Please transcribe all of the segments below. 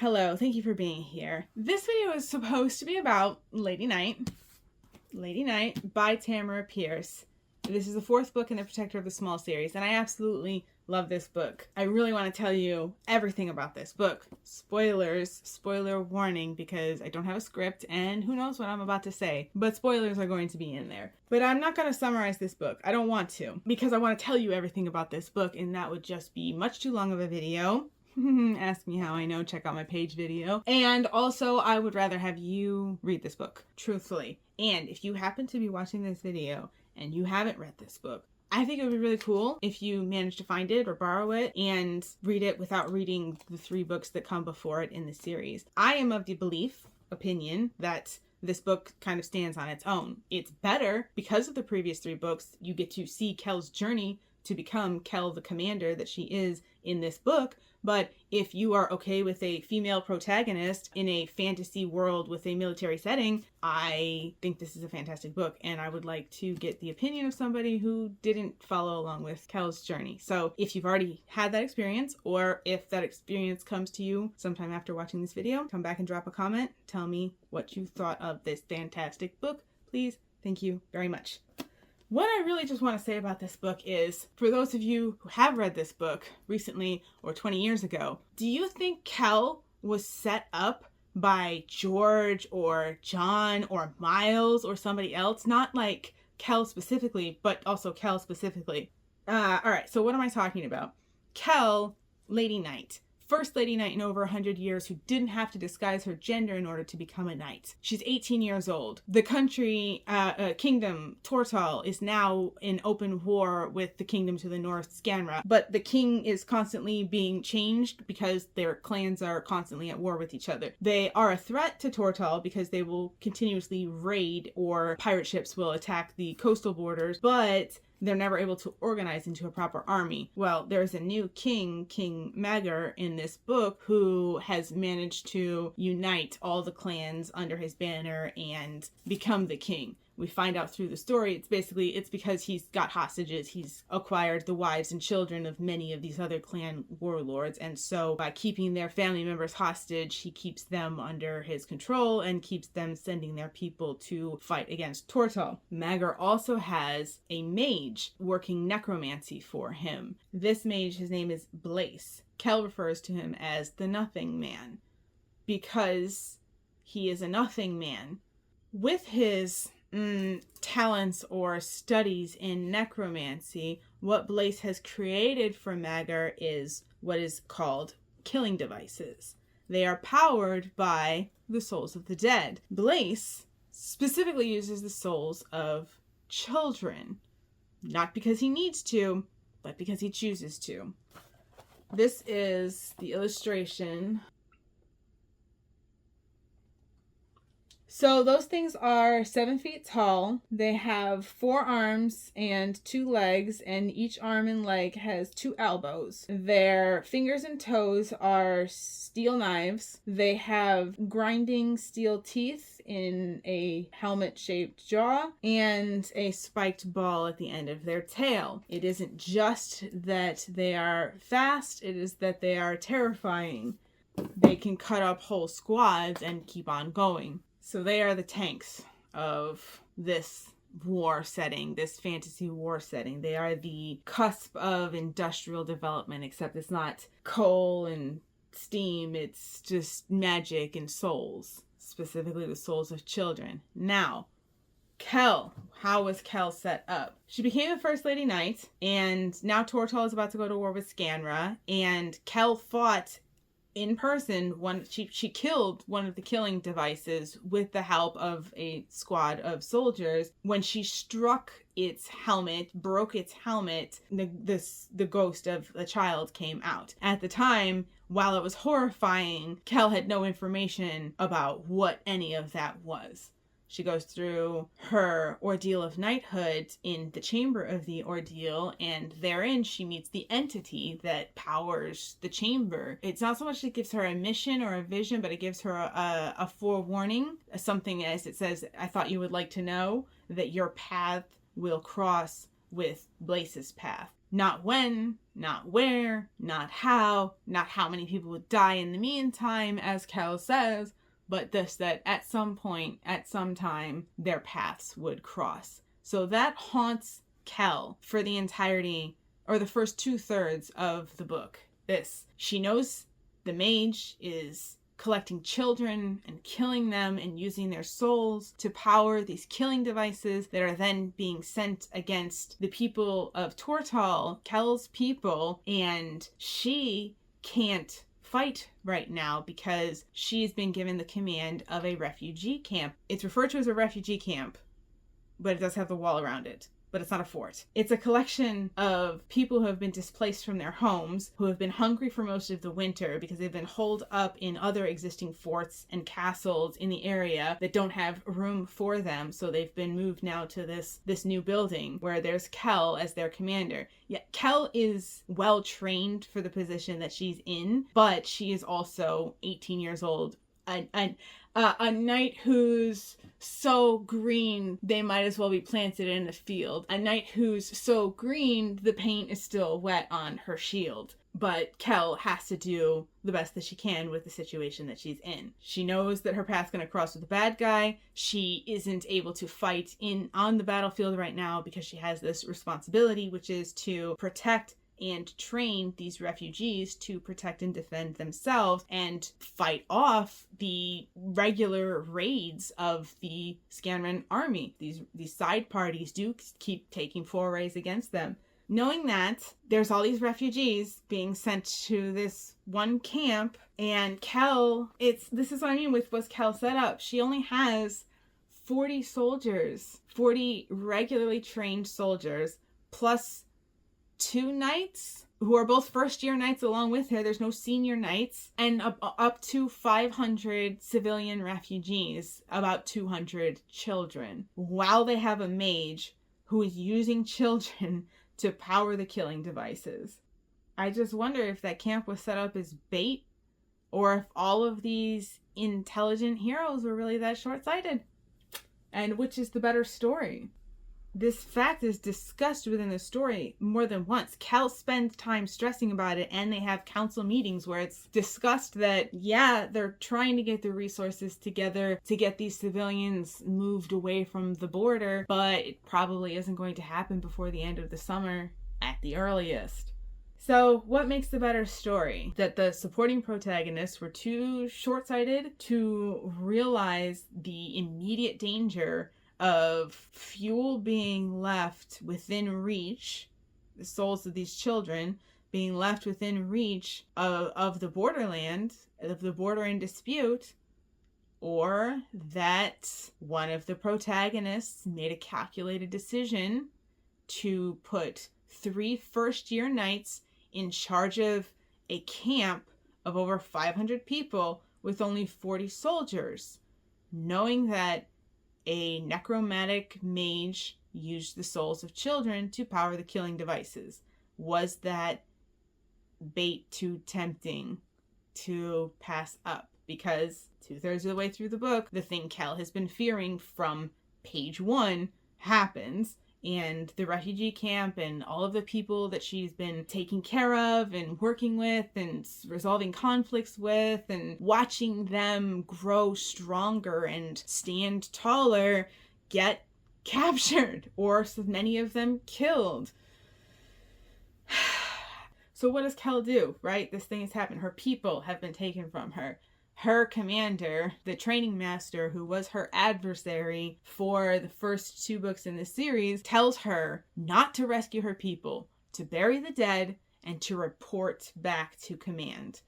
Hello, thank you for being here. This video is supposed to be about Lady Night by Tamara Pierce. This is the fourth book in the Protector of the Small series, and I absolutely love this book. I really want to tell you everything about this book. Spoilers, spoiler warning, because I don't have a script, and who knows what I'm about to say, but spoilers are going to be in there. But I'm not going to summarize this book. I don't want to, because I want to tell you everything about this book, and that would just be much too long of a video. Ask me how I know, check out my page video. And also, I would rather have you read this book, truthfully. And if you happen to be watching this video and you haven't read this book, I think it would be really cool if you manage to find it or borrow it and read it without reading the 3 books that come before it in the series. I am of the opinion that this book kind of stands on its own. It's better because of the previous 3 books. You get to see Kel's journey to become Kel the commander that she is in this book. But if you are okay with a female protagonist in a fantasy world with a military setting, I think this is a fantastic book, and I would like to get the opinion of somebody who didn't follow along with Kel's journey. So if you've already had that experience, or if that experience comes to you sometime after watching this video, come back and drop a comment. Tell me what you thought of this fantastic book, please. Thank you very much. What I really just want to say about this book is, for those of you who have read this book recently or 20 years ago, do you think Kel was set up by George or John or Miles or somebody else? Not like Kel specifically, but also Kel specifically. Alright, so what am I talking about? Kel, Lady Night. First Lady Knight in over 100 years who didn't have to disguise her gender in order to become a knight. She's 18 years old. The country, kingdom, Tortall, is now in open war with the kingdom to the north, Scanra. But the king is constantly being changed because their clans are constantly at war with each other. They are a threat to Tortall because they will continuously raid, or pirate ships will attack the coastal borders, but they're never able to organize into a proper army. Well, there's a new king, King Maggur, in this book, who has managed to unite all the clans under his banner and become the king. We find out through the story, it's because he's got hostages. He's acquired the wives and children of many of these other clan warlords, and so by keeping their family members hostage, he keeps them under his control and keeps them sending their people to fight against Tortall. Maggur also has a mage working necromancy for him. This mage, his name is Blayce. Kel refers to him as the Nothing Man because he is a nothing man. With his talents or studies in necromancy, what Blayce has created for Maggur is what is called killing devices. They are powered by the souls of the dead. Blayce specifically uses the souls of children, not because he needs to, but because he chooses to. This is the illustration. So those things are 7 feet tall. They have 4 arms and 2 legs, and each arm and leg has 2 elbows. Their fingers and toes are steel knives. They have grinding steel teeth in a helmet-shaped jaw and a spiked ball at the end of their tail. It isn't just that they are fast, it is that they are terrifying. They can cut up whole squads and keep on going. So they are the tanks of this war setting, this fantasy war setting. They are the cusp of industrial development, except it's not coal and steam, it's just magic and souls, specifically the souls of children. Now, Kel. How was Kel set up? She became the First Lady Knight, and now Tortall is about to go to war with Scanra, and Kel fought in person. She killed one of the killing devices with the help of a squad of soldiers. When she struck its helmet, broke its helmet, the ghost of a child came out. At the time, while it was horrifying, Kel had no information about what any of that was. She goes through her ordeal of knighthood in the chamber of the ordeal, and therein she meets the entity that powers the chamber. It's not so much that it gives her a mission or a vision, but it gives her a forewarning, something as it says, I thought you would like to know that your path will cross with Blayce's path. Not when, Not where, not how many people would die in the meantime, as Kel says, but that at some point, at some time, their paths would cross. So that haunts Kel for the entirety, or the first 2/3 of the book. She knows the mage is collecting children and killing them and using their souls to power these killing devices that are then being sent against the people of Tortall, Kel's people, and she can't fight right now because she's been given the command of a refugee camp. It's referred to as a refugee camp, but it does have the wall around it. But it's not a fort. It's a collection of people who have been displaced from their homes, who have been hungry for most of the winter because they've been holed up in other existing forts and castles in the area that don't have room for them. So they've been moved now to this new building where there's Kel as their commander. Yeah, Kel is well trained for the position that she's in, but she is also 18 years old. A knight who's so green they might as well be planted in a field. A knight who's so green the paint is still wet on her shield. But Kel has to do the best that she can with the situation that she's in. She knows that her path's going to cross with the bad guy. She isn't able to fight on the battlefield right now because she has this responsibility, which is to protect and train these refugees to protect and defend themselves and fight off the regular raids of the Scanran army. These side parties do keep taking forays against them. Knowing that there's all these refugees being sent to this one camp, and Kel, this is what I mean with what's Kel set up. She only has 40 soldiers, 40 regularly trained soldiers, plus 2 knights who are both first-year knights along with her. There's no senior knights. And up to 500 civilian refugees, about 200 children, while they have a mage who is using children to power the killing devices. I just wonder if that camp was set up as bait, or if all of these intelligent heroes were really that short-sighted. And which is the better story? This fact is discussed within the story more than once. Kel spends time stressing about it, and they have council meetings where it's discussed that, yeah, they're trying to get the resources together to get these civilians moved away from the border, but it probably isn't going to happen before the end of the summer at the earliest. So what makes the better story? That the supporting protagonists were too short-sighted to realize the immediate danger of fuel being left within reach, the souls of these children being left within reach of the borderland, of the border in dispute, or that one of the protagonists made a calculated decision to put 3 first-year knights in charge of a camp of over 500 people with only 40 soldiers, knowing that a necromantic mage used the souls of children to power the killing devices. Was that bait too tempting to pass up? Because 2/3 of the way through the book, the thing Kel has been fearing from page 1 happens, and the refugee camp and all of the people that she's been taking care of and working with and resolving conflicts with and watching them grow stronger and stand taller get captured, or so many of them killed. So what does Kel do, right? This thing has happened. Her people have been taken from her. Her commander, the training master, who was her adversary for the first 2 books in the series, tells her not to rescue her people, to bury the dead, and to report back to command.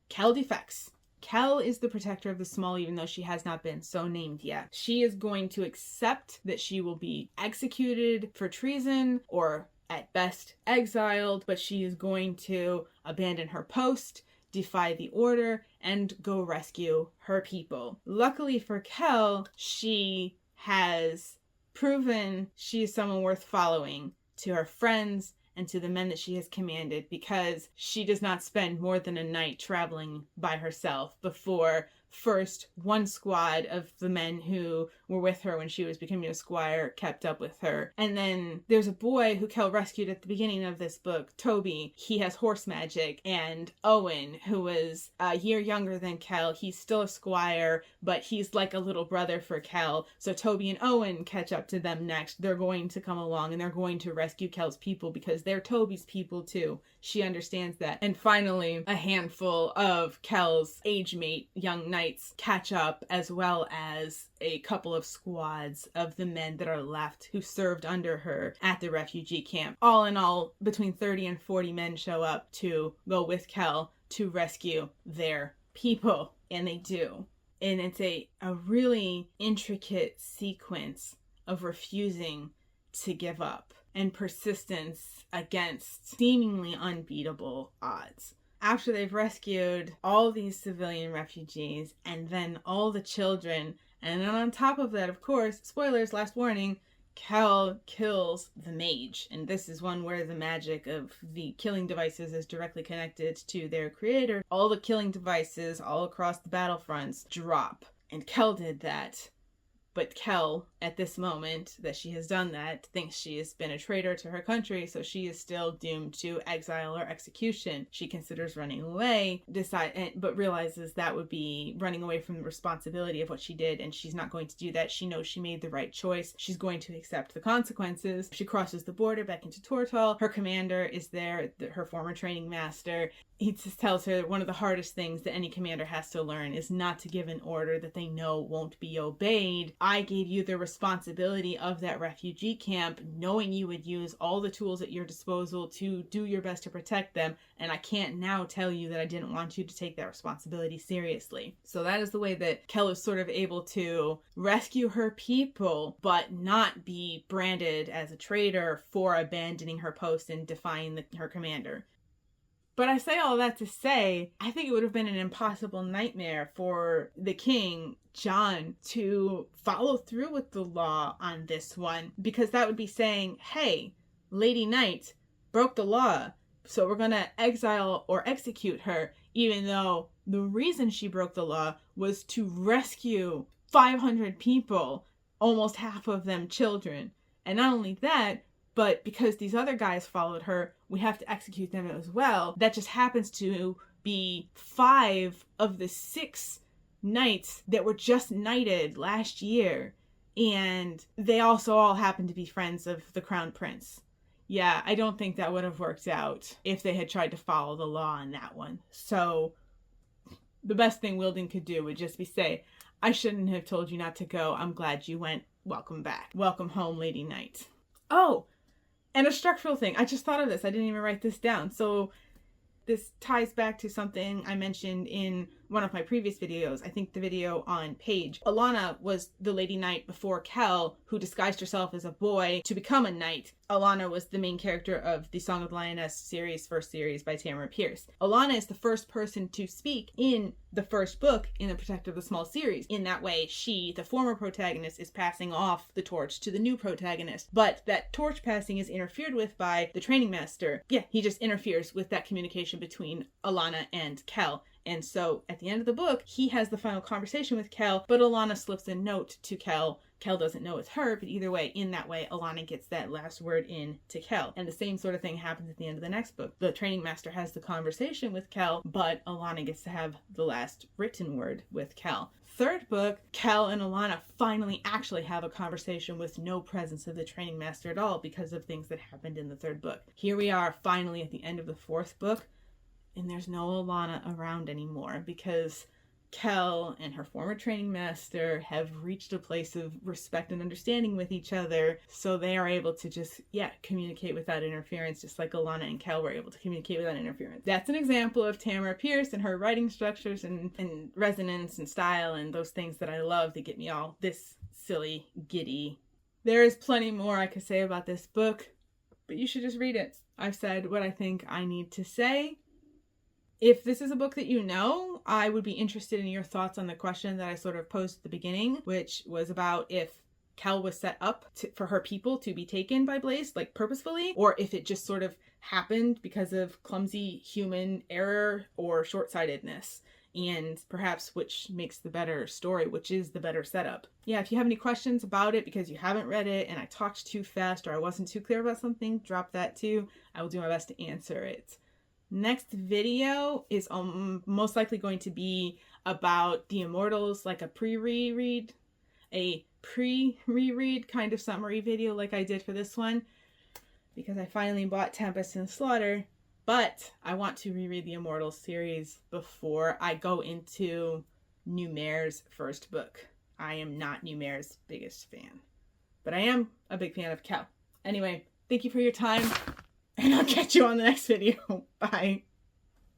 Kel defects. Kel is the protector of the small, even though she has not been so named yet. She is going to accept that she will be executed for treason, or at best exiled, but she is going to abandon her post, defy the order, and go rescue her people. Luckily for Kel, she has proven she is someone worth following to her friends and to the men that she has commanded, because she does not spend more than a night traveling by herself before first one squad of the men who were with her when she was becoming a squire kept up with her. And then there's a boy who Kell rescued at the beginning of this book, Toby. He has horse magic. And Owen, who was a year younger than Kell, he's still a squire, but he's like a little brother for Kell. So Toby and Owen catch up to them next. They're going to come along and they're going to rescue Kell's people because they're Toby's people too. She understands that. And finally, a handful of Kell's age mate young knights catch up, as well as a couple of squads of the men that are left who served under her at the refugee camp. All in all, between 30 and 40 men show up to go with Kell to rescue their people. And they do. And it's a really intricate sequence of refusing to give up and persistence against seemingly unbeatable odds. After they've rescued all these civilian refugees and then all the children, and then on top of that, of course, spoilers, last warning, Kell kills the mage. And this is one where the magic of the killing devices is directly connected to their creator. All the killing devices all across the battlefronts drop. And Kell did that. But Kell, at this moment that she has done that, thinks she has been a traitor to her country, so she is still doomed to exile or execution. She considers running away, but realizes that would be running away from the responsibility of what she did, and she's not going to do that. She knows she made the right choice. She's going to accept the consequences. She crosses the border back into Tortall. Her commander is there, her former training master. He just tells her one of the hardest things that any commander has to learn is not to give an order that they know won't be obeyed. I gave you the responsibility of that refugee camp, knowing you would use all the tools at your disposal to do your best to protect them, and I can't now tell you that I didn't want you to take that responsibility seriously. So that is the way that Kell is sort of able to rescue her people, but not be branded as a traitor for abandoning her post and defying her commander. But I say all that to say, I think it would have been an impossible nightmare for the king, John, to follow through with the law on this one, because that would be saying, hey, Lady Knight broke the law, so we're going to exile or execute her, even though the reason she broke the law was to rescue 500 people, almost half of them children. And not only that, but because these other guys followed her, we have to execute them as well. That just happens to be 5 of the 6 knights that were just knighted last year. And they also all happen to be friends of the crown prince. Yeah, I don't think that would have worked out if they had tried to follow the law on that one. So the best thing Wilden could do would just be say, I shouldn't have told you not to go. I'm glad you went. Welcome back. Welcome home, Lady Knight. Oh, and a structural thing. I just thought of this. I didn't even write this down. So this ties back to something I mentioned in one of my previous videos. I think the video on Paige. Alana was the Lady Knight before Kell, who disguised herself as a boy to become a knight. Alana was the main character of the Song of the Lioness series, first series by Tamara Pierce. Alana is the first person to speak in the first book in the Protector of the Small series. In that way, she, the former protagonist, is passing off the torch to the new protagonist. But that torch passing is interfered with by the training master. Yeah, he just interferes with that communication between Alana and Kell. And so at the end of the book, he has the final conversation with Kell, but Alana slips a note to Kell. Kell doesn't know it's her, but either way, in that way, Alana gets that last word in to Kell. And the same sort of thing happens at the end of the next book. The training master has the conversation with Kell, but Alana gets to have the last written word with Kell. Third book, Kell and Alana finally actually have a conversation with no presence of the training master at all because of things that happened in the third book. Here we are finally at the end of the fourth book, and there's no Alana around anymore because Kell and her former training master have reached a place of respect and understanding with each other, so they are able to just, communicate without interference, just like Alana and Kell were able to communicate without interference. That's an example of Tamara Pierce and her writing structures and resonance and style and those things that I love that get me all this silly, giddy. There is plenty more I could say about this book, but you should just read it. I've said what I think I need to say. If this is a book that you know, I would be interested in your thoughts on the question that I sort of posed at the beginning, which was about if Kell was set up for her people to be taken by Blayce, like purposefully, or if it just sort of happened because of clumsy human error or short-sightedness. and perhaps which makes the better story, which is the better setup. Yeah, if you have any questions about it because you haven't read it and I talked too fast or I wasn't too clear about something, drop that too. I will do my best to answer it. Next video is most likely going to be about the Immortals, like a pre-reread kind of summary video like I did for this one, because I finally bought Tempest and Slaughter, but I want to reread the Immortals series before I go into Numaire's first book. I am not Numaire's biggest fan, but I am a big fan of Kel. Anyway, thank you for your time, and I'll catch you on the next video. Bye.